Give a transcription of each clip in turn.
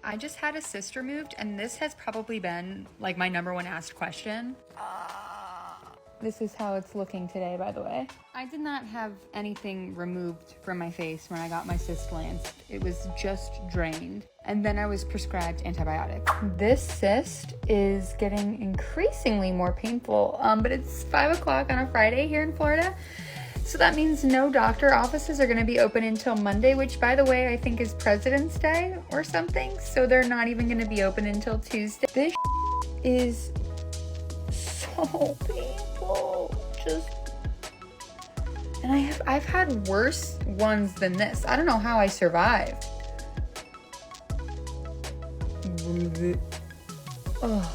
I just had a cyst removed, and this has probably been like my #1 asked question. This is how it's looking today, by the way. I did not have anything removed from my face when I got my cyst lanced. It was just drained. And then I was prescribed antibiotics. This cyst is getting increasingly more painful, but it's 5 o'clock on a Friday here in Florida. So that means no doctor offices are gonna be open until Monday, which, by the way, I think is President's Day or something. So they're not even gonna be open until Tuesday. This is so painful. And I've had worse ones than this. I don't know how I survived. Oh,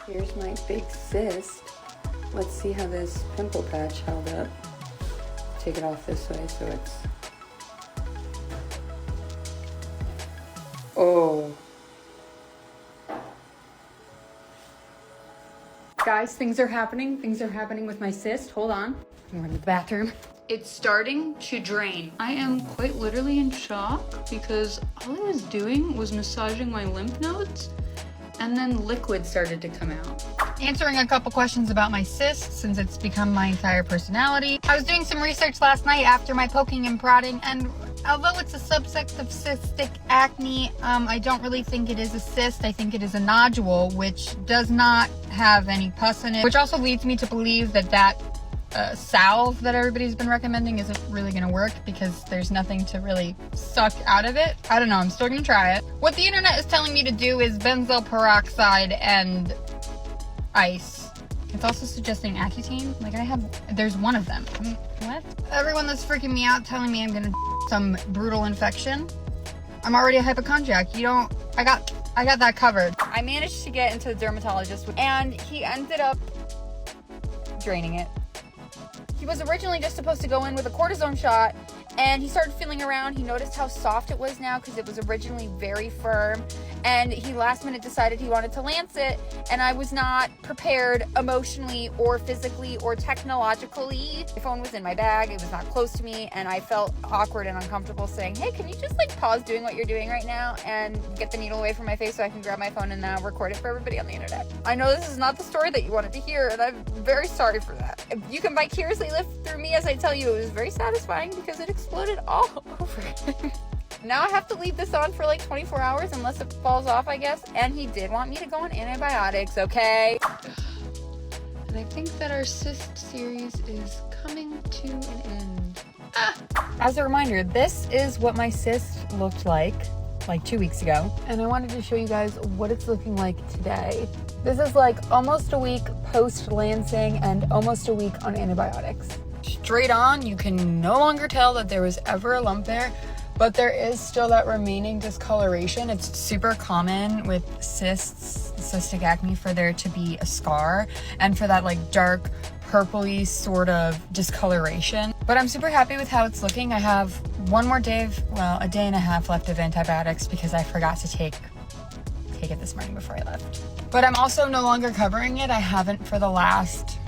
here's my big cyst. Let's see how this pimple patch held up. Take it off this way so it's... Oh. Guys, things are happening. Things are happening with my cyst. Hold on. We're in the bathroom. It's starting to drain. I am quite literally in shock because all I was doing was massaging my lymph nodes and then liquid started to come out. Answering a couple questions about my cyst since it's become my entire personality. I was doing some research last night after my poking and prodding, and although it's a subset of cystic acne, I don't really think it is a cyst. I think it is a nodule, which does not have any pus in it, which also leads me to believe that salve that everybody's been recommending isn't really gonna work because there's nothing to really suck out of it. I don't know, I'm still gonna try it. What the internet is telling me to do is benzoyl peroxide and ice. It's also suggesting Accutane. Like there's one of them. What? Everyone that's freaking me out telling me I'm gonna some brutal infection. I'm already a hypochondriac. I got that covered. I managed to get into the dermatologist and he ended up draining it. He was originally just supposed to go in with a cortisone shot, and he started feeling around. He noticed how soft it was now because it was originally very firm, and he last minute decided he wanted to lance it, and I was not prepared emotionally or physically or technologically. My phone was in my bag, it was not close to me, and I felt awkward and uncomfortable saying, hey, can you just like pause doing what you're doing right now and get the needle away from my face so I can grab my phone and now record it for everybody on the internet. I know this is not the story that you wanted to hear, and I'm very sorry for that. You can vicariously live through me as I tell you. It was very satisfying because it exploded all over him. Now I have to leave this on for like 24 hours unless it falls off, I guess. And he did want me to go on antibiotics, okay? And I think that our cyst series is coming to an end. As a reminder, this is what my cyst looked like 2 weeks ago. And I wanted to show you guys what it's looking like today. This is like almost a week post-lancing and almost a week on antibiotics. Straight on, you can no longer tell that there was ever a lump there, but there is still that remaining discoloration. It's super common with cysts, cystic acne, for there to be a scar and for that like dark purpley sort of discoloration. But I'm super happy with how it's looking. I have one more day a day and a half left of antibiotics because I forgot to take it this morning before I left. But I'm also no longer covering it. I haven't for the last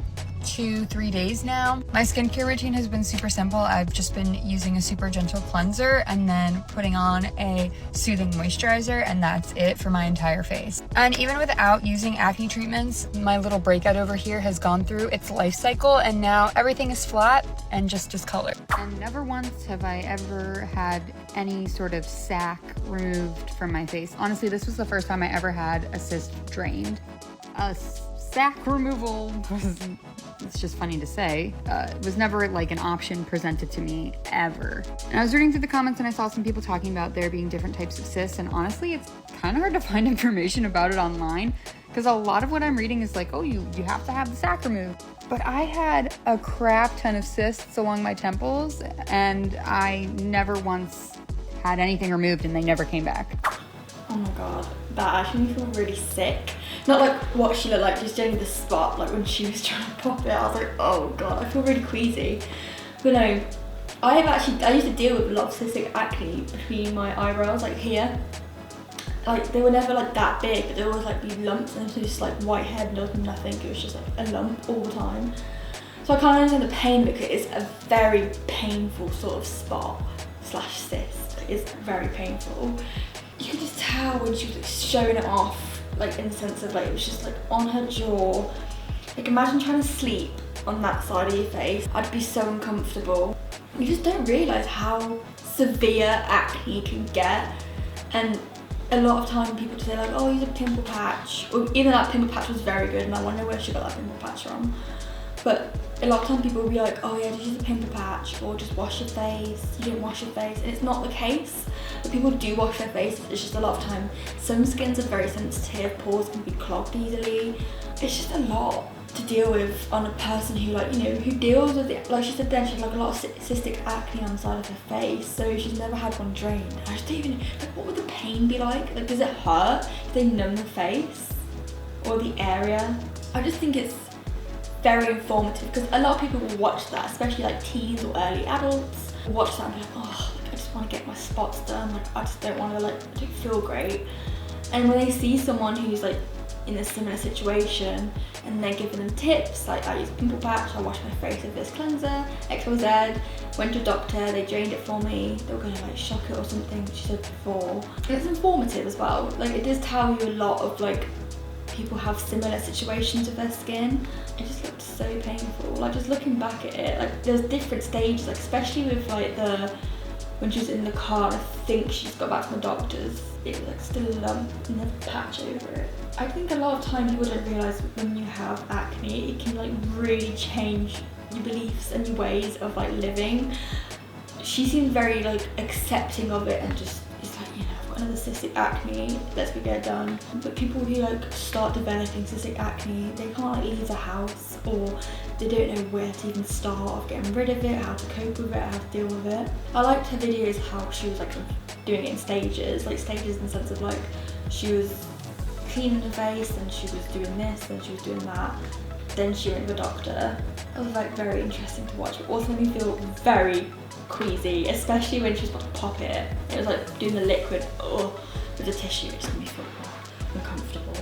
2-3 days now. My skincare routine has been super simple. I've just been using a super gentle cleanser and then putting on a soothing moisturizer, and that's it for my entire face. And even without using acne treatments, my little breakout over here has gone through its life cycle, and now everything is flat and just discolored. And never once have I ever had any sort of sac removed from my face. Honestly, this was the first time I ever had a cyst drained. A sac removal it's just funny to say, it was never like an option presented to me ever. And I was reading through the comments and I saw some people talking about there being different types of cysts, and honestly it's kind of hard to find information about it online because a lot of what I'm reading is like, oh, you have to have the sac removed. But I had a crap ton of cysts along my temples and I never once had anything removed and they never came back. Oh my god, that actually made me feel really sick. Not like what she looked like, just generally the spot, like when she was trying to pop it, I was like, oh god, I feel really queasy. But no, I used to deal with a lot of cystic acne between my eyebrows, like here. Like they were never like that big, but there was like these lumps and just like white head, nothing, it was just like a lump all the time. So I can't understand the pain because it's a very painful sort of spot / cyst. It's very painful. You can just tell when she was like showing it off, like in the sense of like it was just like on her jaw. Like imagine trying to sleep on that side of your face. I'd be so uncomfortable. You just don't realise how severe acne can get, and a lot of time people say like, oh, use a pimple patch, or even that pimple patch was very good and I wonder where she got that pimple patch from. But a lot of time people will be like, oh yeah, just use a pimple patch, or just wash your face, you didn't wash your face, and it's not the case. But people do wash their face, it's just a lot of time. Some skins are very sensitive, pores can be clogged easily. It's just a lot to deal with on a person who, like, you know, who deals with it. Like she said then, she had like a lot of cystic acne on the side of her face, so she's never had one drained. I just don't even, like, what would the pain be like? Like, does it hurt? Do they numb the face or the area? I just think it's very informative, because a lot of people will watch that, especially like teens or early adults, watch that and be like, oh, like, I just want to get my spots done, like I just don't want to, like, I don't feel great. And when they see someone who's like in a similar situation and they're giving them tips, like I use a pimple patch, I wash my face with this cleanser, XYZ, went to a doctor, they drained it for me, they were going to like shock it or something, she said before. And it's informative as well, like it does tell you a lot of like people have similar situations with their skin. It just looked so painful, like just looking back at it, like there's different stages, like especially with like when she was in the car, I think she's got back to the doctors, it was like still a lump and a patch over it. I think a lot of time people don't realise when you have acne, it can like really change your beliefs and your ways of like living. She seemed very like accepting of it and just, it's like, you know, I've got another cystic acne, let's go get it done. But people who like start developing cystic acne, they can't like leave the house, or they don't know where to even start of getting rid of it, how to cope with it, how to deal with it. I liked her videos how she was like doing it in stages, like stages in the sense of like she was cleaning her face and she was doing this and she was doing that, then she went to the doctor. It was like very interesting to watch, but also made me feel very queasy, especially when she was about to pop it. It was like doing the liquid with the tissue, it just made me feel uncomfortable.